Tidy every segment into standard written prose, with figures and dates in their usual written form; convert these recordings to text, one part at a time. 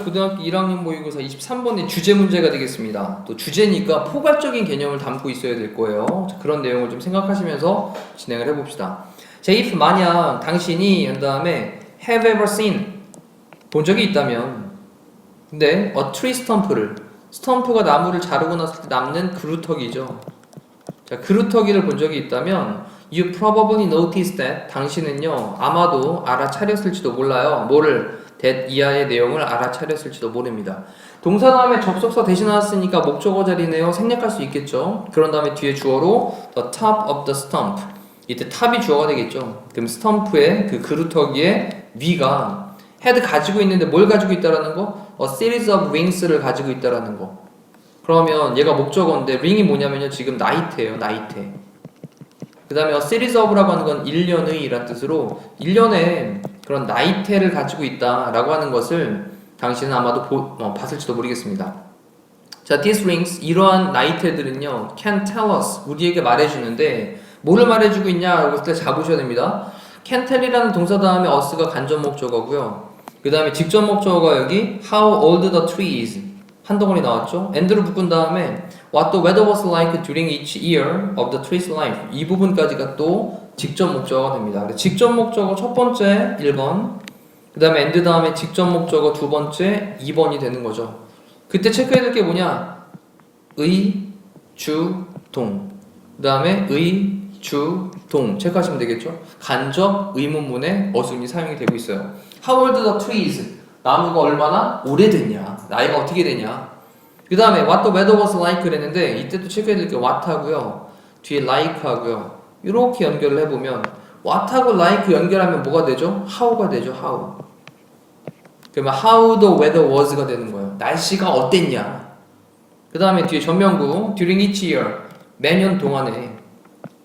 고등학교 1학년 모의고사 23번의 주제 문제가 되겠습니다. 또 주제니까 포괄적인 개념을 담고 있어야 될 거예요. 그런 내용을 좀 생각하시면서 진행을 해봅시다. 자, if 만약 당신이 한 다음에 have ever seen 본 적이 있다면, 근데 a tree stump를, 스텀프가 나무를 자르고 났을 때 남는 그루터기죠. 자, 그루터기를 본 적이 있다면 you probably noticed that 당신은요 아마도 알아차렸을지도 몰라요. 뭐를? that 이하의 내용을 알아차렸을지도 모릅니다. 동사 다음에 접속사 대신 나왔으니까 목적어 자리네요. 생략할 수 있겠죠. 그런 다음에 뒤에 주어로 the top of the stump, 이때 탑이 주어가 되겠죠. 그럼 스텀프의 그 그루터기의 위가 had 가지고 있는데 뭘 가지고 있다라는 거? a series of rings를 가지고 있다라는 거. 그러면 얘가 목적어인데 ring이 뭐냐면요 지금 나이테예요. 나이테. 그 다음에 a series of라고 하는 건 1년의 이란 뜻으로 1년에 그런 나이테를 가지고 있다라고 하는 것을 당신은 아마도 봤을지도 모르겠습니다. 자, these rings, 이러한 나이테들은요 can tell us, 우리에게 말해주는데 뭐를 말해주고 있냐라고 했을 때 잡으셔야 됩니다. can tell이라는 동사 다음에 us가 간접 목적어고요. 그 다음에 직접 목적어가 여기 how old the tree is 한 덩어리 나왔죠. and를 묶은 다음에 what the weather was like during each year of the tree's life, 이 부분까지가 또 직접 목적어가 됩니다. 직접 목적어 첫 번째 1번, 그 다음에 and 다음에 직접 목적어 두 번째 2번이 되는 거죠. 그때 체크해야 될 게 뭐냐? 의, 주, 동. 그 다음에 의, 주, 동 체크하시면 되겠죠. 간접 의문문에 어순이 사용이 되고 있어요. How old the tree is? 나무가 얼마나 오래됐냐? 나이가 어떻게 되냐? 그 다음에 what the weather was like 그랬는데 이때 또 체크해야 될 게 what 하고요. 뒤에 like 하고요. 이렇게 연결을 해보면 what하고 like 연결하면 뭐가 되죠? how가 되죠. how. 그러면 how the weather was가 되는 거예요. 날씨가 어땠냐? 그 다음에 뒤에 전명구 during each year, 매년 동안에,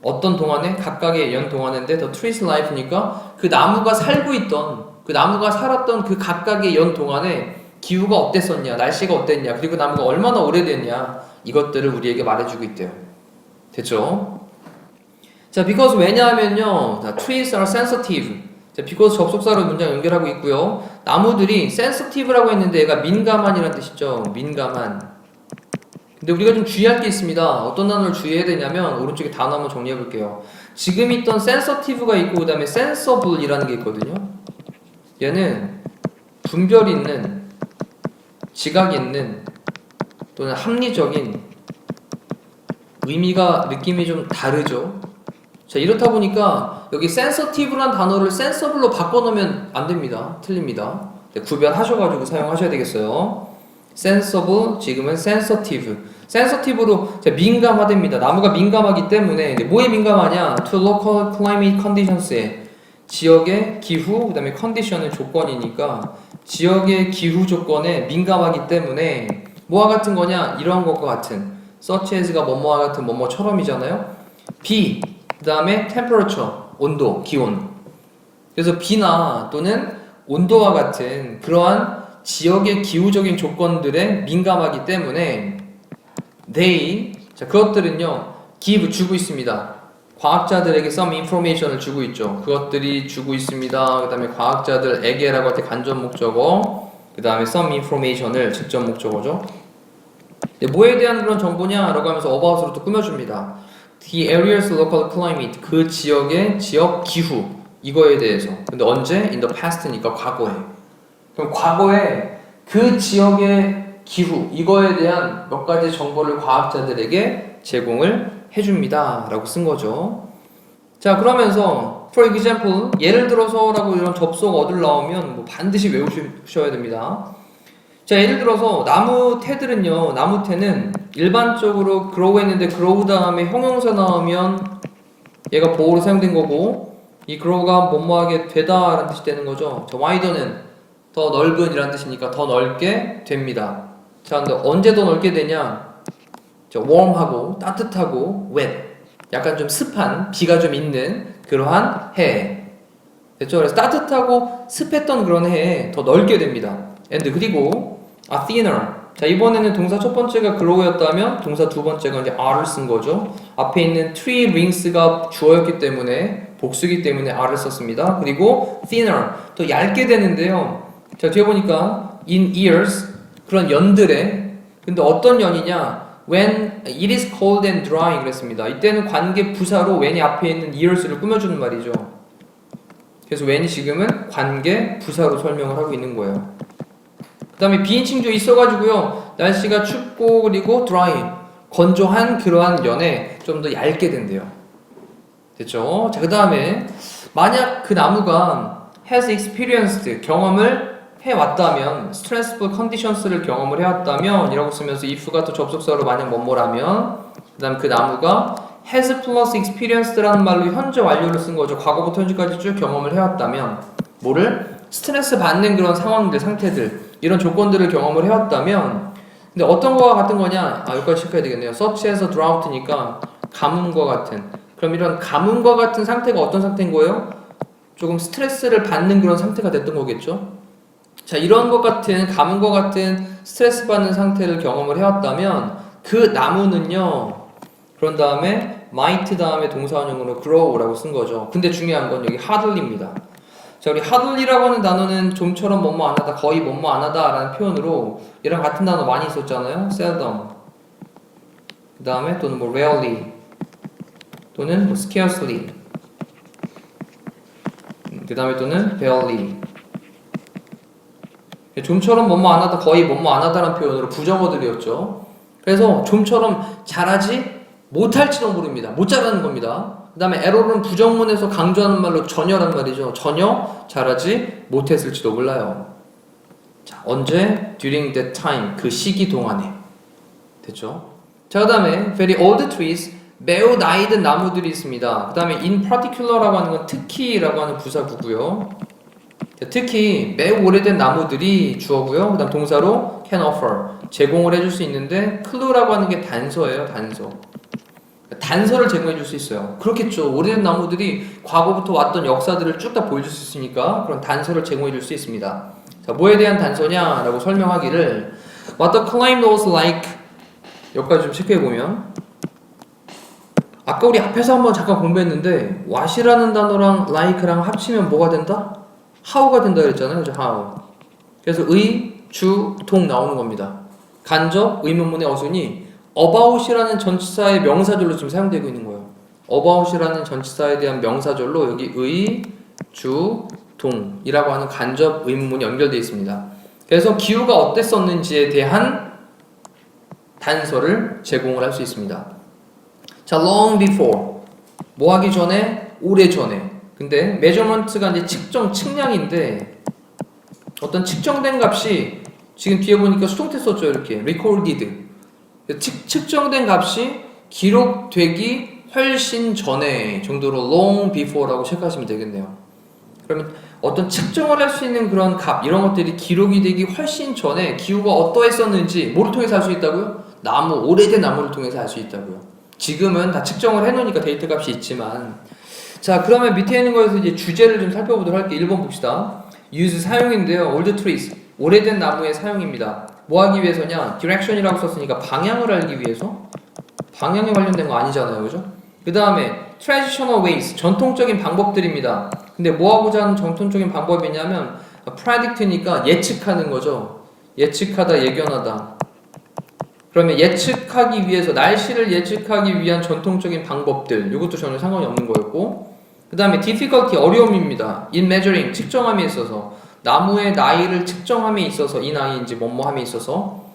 어떤 동안에? 각각의 연 동안인데 the tree's life니까 그 나무가 살고 있던, 그 나무가 살았던 그 각각의 연 동안에 기후가 어땠었냐, 날씨가 어땠냐, 그리고 나무가 얼마나 오래됐냐, 이것들을 우리에게 말해주고 있대요. 됐죠? 자, because 왜냐하면요, trees are sensitive. 자, because 접속사로 문장 연결하고 있고요. 나무들이 sensitive라고 했는데 얘가 민감한이라는 뜻이죠. 민감한. 근데 우리가 좀 주의할 게 있습니다. 어떤 단어를 주의해야 되냐면 오른쪽에 단어 한번 정리해 볼게요. 지금 있던 sensitive가 있고 그 다음에 sensible이라는 게 있거든요. 얘는 분별 있는, 지각 있는 또는 합리적인 의미가, 느낌이 좀 다르죠. 자, 이렇다 보니까 여기 sensitive라는 단어를 sensible로 바꿔놓으면 안 됩니다. 틀립니다. 네, 구별하셔가지고 사용하셔야 되겠어요. sensible, 지금은 sensitive. sensitive로 민감하답니다. 나무가 민감하기 때문에 뭐에 민감하냐? to local climate conditions에, 지역의 기후, 그 다음에 컨디션은 조건이니까 지역의 기후 조건에 민감하기 때문에 뭐와 같은 거냐? 이런 것과 같은 such as가 뭐뭐와 같은 뭐뭐처럼이잖아요. 비, 그 다음에 temperature, 온도, 기온. 그래서 비나 또는 온도와 같은 그러한 지역의 기후적인 조건들에 민감하기 때문에 they, 자, 그것들은요 give, 주고 있습니다. 과학자들에게 some information을 주고 있죠. 그것들이 주고 있습니다. 그 다음에 과학자들에게라고 할 때 간접 목적어, 그 다음에 some information을 직접 목적어죠. 뭐에 대한 그런 정보냐? 라고 하면서 about으로 또 꾸며줍니다. The area's local climate, 그 지역의 지역 기후, 이거에 대해서. 근데 언제? In the past니까 과거에. 그럼 과거에 그 지역의 기후, 이거에 대한 몇 가지 정보를 과학자들에게 제공을 해줍니다. 라고 쓴 거죠. 자, 그러면서 for example, 예를 들어서 라고 이런 접속 어들 나오면 뭐 반드시 외우셔야 됩니다. 자, 예를 들어서 나무 태들은요, 나무 태는 일반적으로 grow 했는데 grow 다음에 형용사 나오면 얘가 보호로 사용된 거고, 이 grow가 뭐뭐하게 되다 라는 뜻이 되는 거죠. 자, wider는 더 넓은 이란 뜻이니까 더 넓게 됩니다. 자, 근데 언제 더 넓게 되냐? 자, warm하고 따뜻하고 wet, 약간 좀 습한, 비가 좀 있는 그러한 해. 됐죠? 그래서 따뜻하고 습했던 그런 해에 더 넓게 됩니다. and 그리고 thinner, 자, 이번에는 동사 첫 번째가 grow였다면 동사 두 번째가 이제 are를 쓴 거죠. 앞에 있는 tree rings가 주어였기 때문에 복수기 때문에 are를 썼습니다. 그리고 thinner 더 얇게 되는데요. 자, 뒤에 보니까 in years 그런 연들에 근데 어떤 연이냐? When it is cold and dry 그랬습니다. 이때는 관계 부사로 when이 앞에 있는 years를 꾸며주는 말이죠. 그래서 when이 지금은 관계 부사로 설명을 하고 있는 거예요. 그 다음에 비인칭조 있어가지고요. 날씨가 춥고 그리고 dry 건조한 그러한 연에 좀 더 얇게 된대요. 됐죠? 자, 그 다음에 만약 그 나무가 has experienced 경험을 해왔다면 stressful conditions를 경험을 해왔다면 이라고 쓰면서 if가 또 접속사로 만약 뭐뭐라면 그 다음 그 나무가 has plus experienced라는 말로 현재 완료를 쓴 거죠. 과거부터 현재까지 쭉 경험을 해왔다면 뭐를? 스트레스 받는 그런 상황들, 상태들 이런 조건들을 경험을 해왔다면 근데 어떤 거와 같은 거냐? 여기까지 체크해야 되겠네요. such as a drought니까 가뭄과 같은 그럼 이런 가뭄과 같은 상태가 어떤 상태인 거예요? 조금 스트레스를 받는 그런 상태가 됐던 거겠죠? 자, 이런 것 같은 가뭄과 같은 스트레스 받는 상태를 경험을 해왔다면 그 나무는요. 그런 다음에 might 다음에 동사원형으로 grow라고 쓴 거죠. 근데 중요한 건 여기 hardly입니다. 자, 우리 hardly라고 하는 단어는 좀처럼 뭐뭐 안 하다, 거의 뭐뭐 안 하다 라는 표현으로 얘랑 같은 단어 많이 있었잖아요. seldom 그 다음에 또는 뭐 rarely 또는 뭐 scarcely 그 다음에 또는 barely 좀처럼 뭐뭐 안 하다, 거의 뭐뭐 안 하다라는 표현으로 부정어들이었죠. 그래서 좀처럼 잘하지 못할지도 모릅니다. 못 잘하는 겁니다. 그 다음에 에러는 부정문에서 강조하는 말로 전혀란 말이죠. 전혀 잘하지 못했을지도 몰라요. 자, 언제? during that time, 그 시기 동안에. 됐죠? 자, 그 다음에 very old trees, 매우 나이든 나무들이 있습니다. 그 다음에 in particular라고 하는 건 특히라고 하는 부사구고요. 특히 매우 오래된 나무들이 주어고요. 그 다음 동사로 can offer 제공을 해줄 수 있는데 clue라고 하는 게 단서예요. 단서. 단서를 제공해 줄 수 있어요. 그렇겠죠. 오래된 나무들이 과거부터 왔던 역사들을 쭉 다 보여줄 수 있으니까 그런 단서를 제공해 줄 수 있습니다. 자, 뭐에 대한 단서냐 라고 설명하기를 What the climate was like 여기까지 좀 체크해 보면 아까 우리 앞에서 한번 잠깐 공부했는데 what이라는 단어랑 like랑 합치면 뭐가 된다? how가 된다 그랬잖아요. 그죠? how. 그래서 의, 주, 동 나오는 겁니다. 간접 의문문의 어순이 about이라는 전치사의 명사절로 지금 사용되고 있는 거예요. about이라는 전치사에 대한 명사절로 여기 의, 주, 동이라고 하는 간접 의문문이 연결되어 있습니다. 그래서 기후가 어땠었는지에 대한 단서를 제공을 할 수 있습니다. 자, long before 뭐 하기 전에? 오래 전에. 근데 measurement가 이제 측량인데 어떤 측정된 값이 지금 뒤에 보니까 수동태 썼죠. 이렇게 recorded 측정된 값이 기록되기 훨씬 전에 정도로 long before라고 체크하시면 되겠네요. 그러면 어떤 측정을 할 수 있는 그런 값 이런 것들이 기록이 되기 훨씬 전에 기후가 어떠했었는지 뭐를 통해서 알 수 있다고요? 나무, 오래된 나무를 통해서 알 수 있다고요. 지금은 다 측정을 해놓으니까 데이터 값이 있지만 자, 그러면 밑에 있는 거에서 이제 주제를 좀 살펴보도록 할게요. 1번 봅시다. use 사용인데요. old trees 오래된 나무의 사용입니다. 뭐 하기 위해서냐? direction이라고 썼으니까 방향을 알기 위해서 방향에 관련된 거 아니잖아요. 그죠? 그 다음에 traditional ways 전통적인 방법들입니다. 근데 뭐 하고자 하는 전통적인 방법이냐면 predict니까 예측하는 거죠. 예측하다, 예견하다. 그러면 예측하기 위해서 날씨를 예측하기 위한 전통적인 방법들 이것도 전혀 상관이 없는 거였고 그 다음에 difficulty 어려움입니다. in measuring 측정함에 있어서 나무의 나이를 측정함에 있어서 이 나이인지 뭐뭐함에 있어서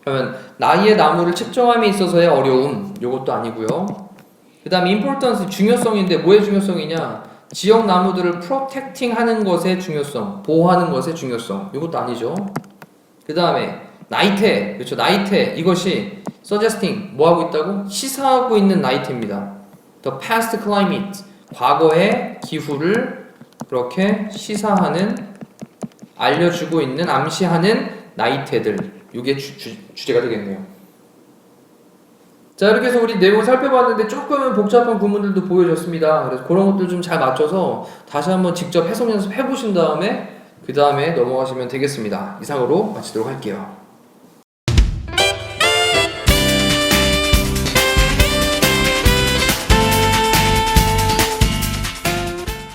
그러면 나이의 나무를 측정함에 있어서의 어려움 이것도 아니고요. 그 다음에 importance 중요성인데 뭐의 중요성이냐 지역 나무들을 protecting 하는 것의 중요성 보호하는 것의 중요성 이것도 아니죠. 그 다음에 나이테 그렇죠 나이테 이것이 suggesting 뭐 하고 있다고 시사하고 있는 나이테입니다. The past climate 과거의 기후를 그렇게 시사하는 알려주고 있는 암시하는 나이테들 이게 주제가 되겠네요. 자 이렇게 해서 우리 내용을 살펴봤는데 조금은 복잡한 구문들도 보여줬습니다. 그래서 그런 것들 좀 잘 맞춰서 다시 한번 직접 해석 연습 해보신 다음에 그 다음에 넘어가시면 되겠습니다. 이상으로 마치도록 할게요.